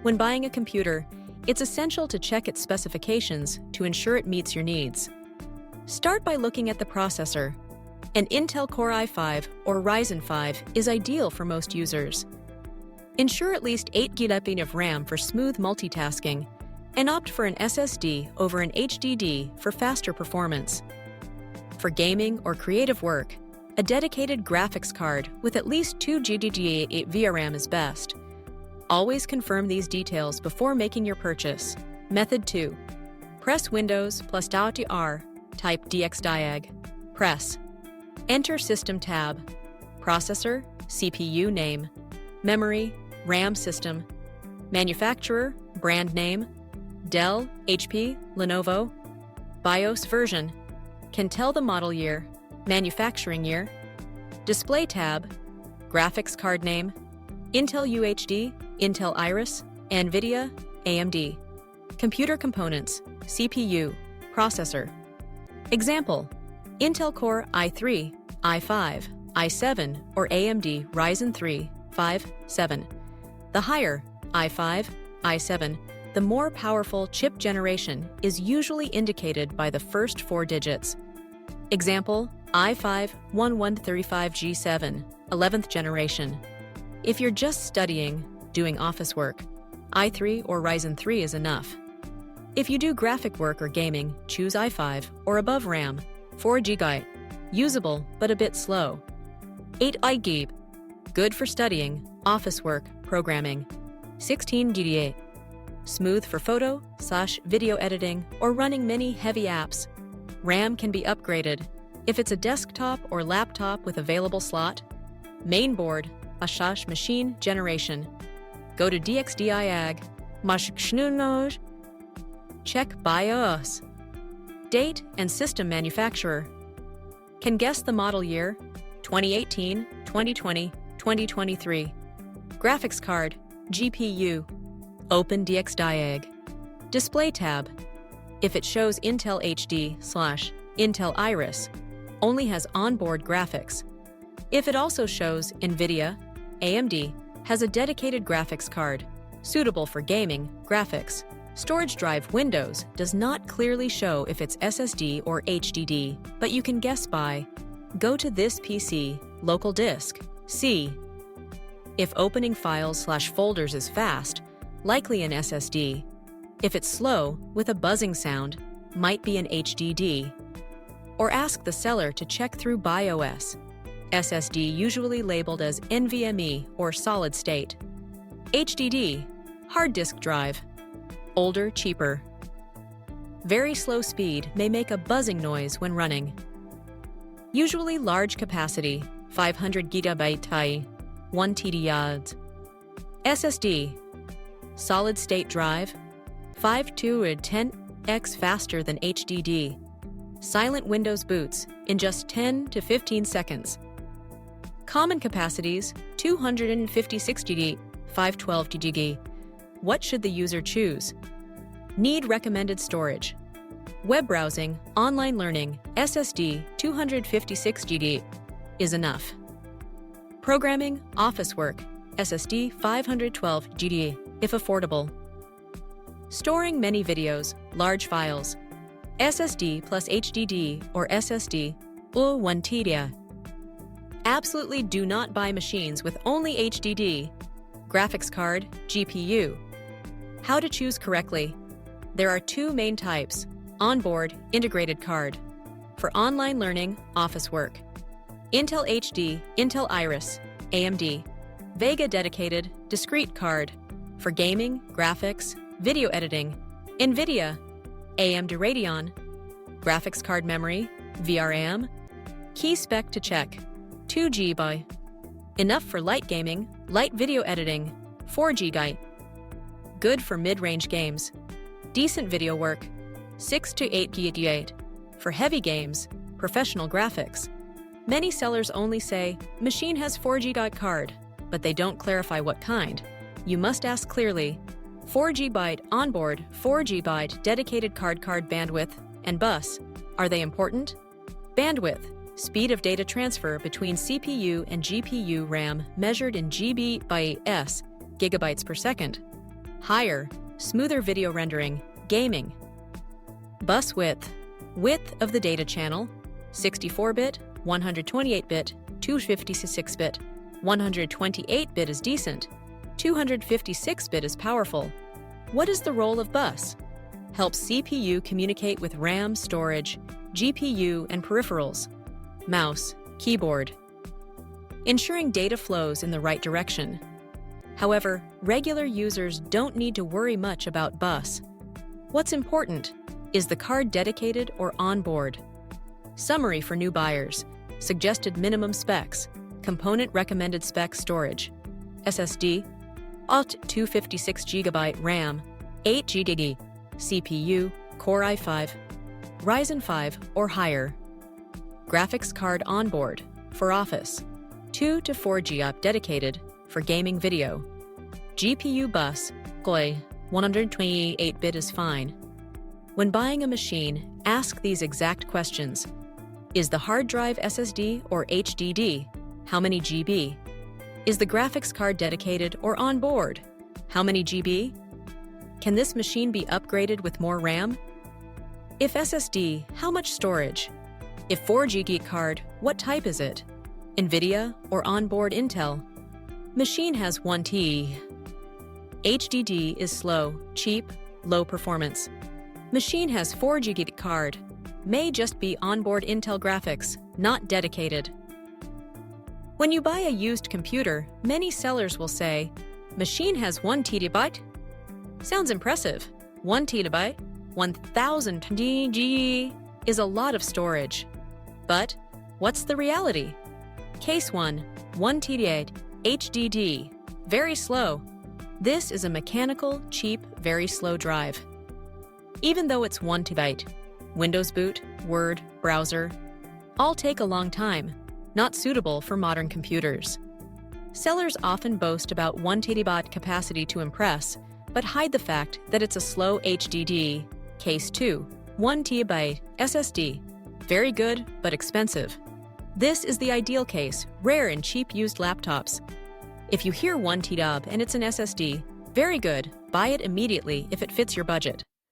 When buying a computer, it's essential to check its specifications to ensure it meets your needs. Start by looking at the processor. An Intel Core i5 or Ryzen 5 is ideal for most users. Ensure at least 8 GB of RAM for smooth multitasking, and opt for an SSD over an HDD for faster performance. For gaming or creative work, a dedicated graphics card with at least 2 GB VRAM is best. Always confirm these details before making your purchase. Method 2. Press Windows plus Alt R, type DXDiag. Press. Enter System tab. Processor, CPU name. Memory, RAM system. Manufacturer, brand name. Dell, HP, Lenovo. BIOS version. Can tell the model year, manufacturing year. Display tab. Graphics card name. Intel UHD, Intel Iris, NVIDIA, AMD. Computer components, CPU, processor. Example, Intel Core i3, i5, i7, or AMD Ryzen 3, 5, 7. The higher, i5, i7, the more powerful chip generation is usually indicated by the first 4 digits. Example, i5 1135G7, 11th generation. If you're just studying, doing office work, i3 or Ryzen 3 is enough. If you do graphic work or gaming, choose i5 or above RAM, 4 GB, usable but a bit slow. 8 GB, good for studying, office work, programming. 16 GB, smooth for photo/video editing or running many heavy apps. RAM can be upgraded if it's a desktop or laptop with available slot. Mainboard, / machine generation. Go to DXDiag, check BIOS. Date and system manufacturer. Can guess the model year, 2018, 2020, 2023. Graphics card, GPU. Open DXDiag. Display tab. If it shows Intel HD/Intel Iris, only has onboard graphics. If it also shows NVIDIA, AMD, has a dedicated graphics card, suitable for gaming, graphics. Storage drive Windows does not clearly show if it's SSD or HDD, but you can guess by go to this PC, local disk, C. If opening files/folders is fast, likely an SSD. If it's slow, with a buzzing sound, might be an HDD. Or ask the seller to check through BIOS. SSD usually labeled as NVMe or solid state. HDD, hard disk drive. Older, cheaper. Very slow speed may make a buzzing noise when running. Usually large capacity, 500 GB, 1 TB. SSD, solid state drive, 5 to 10x faster than HDD. Silent Windows boots in just 10 to 15 seconds. Common capacities, 256 GB, 512 GB. What should the user choose? Need recommended storage. Web browsing, online learning, SSD 256 GB is enough. Programming, office work, SSD 512 GB if affordable. Storing many videos, large files, SSD plus HDD or SSD, 1 TB. Absolutely do not buy machines with only HDD. Graphics card, GPU. How to choose correctly. There are 2 main types, onboard, integrated card. For online learning, office work. Intel HD, Intel Iris, AMD. Vega dedicated, discrete card. For gaming, graphics, video editing. NVIDIA, AMD Radeon. Graphics card memory, VRAM. Key spec to check. 2 GB. Enough for light gaming, light video editing, 4 GB. Good for mid-range games. Decent video work, 6 to 8 GB. For heavy games, professional graphics. Many sellers only say, machine has 4 GB card, but they don't clarify what kind. You must ask clearly, 4 GB onboard, 4 GB dedicated card bandwidth, and bus. Are they important? Bandwidth. Speed of data transfer between CPU and GPU RAM measured in GB/s, gigabytes per second. Higher, smoother video rendering, gaming. Bus width. Width of the data channel, 64-bit, 128-bit, 256-bit. 128-bit is decent. 256-bit is powerful. What is the role of bus? Helps CPU communicate with RAM, storage, GPU, and peripherals. Mouse, keyboard. Ensuring data flows in the right direction. However, regular users don't need to worry much about bus. What's important? Is the card dedicated or onboard? Summary for new buyers. Suggested minimum specs. Component recommended spec storage. SSD. Alt 256GB RAM. 8GB. CPU. Core i5. Ryzen 5 or higher. Graphics card onboard. For office. 2 to 4 GB dedicated. For gaming video. GPU bus. GPU. 128-bit is fine. When buying a machine, ask these exact questions. Is the hard drive SSD or HDD? How many GB? Is the graphics card dedicated or on board? How many GB? Can this machine be upgraded with more RAM? If SSD, how much storage? If 4GB card, what type is it? NVIDIA or onboard Intel? Machine has 1TB. HDD is slow, cheap, low performance. Machine has 4GB card. May just be onboard Intel graphics, not dedicated. When you buy a used computer, many sellers will say, machine has 1 TB. Sounds impressive. 1 TB, 1000 GB is a lot of storage. But what's the reality? Case 1, 1 TB, HDD, very slow. This is a mechanical, cheap, very slow drive. Even though it's 1 TB, Windows boot, Word, browser, all take a long time, not suitable for modern computers. Sellers often boast about 1 TB capacity to impress, but hide the fact that it's a slow HDD. Case 2, 1 TB SSD, very good but expensive. This is the ideal case, rare in cheap used laptops. If you hear 1 TB and it's an SSD, very good, buy it immediately if it fits your budget.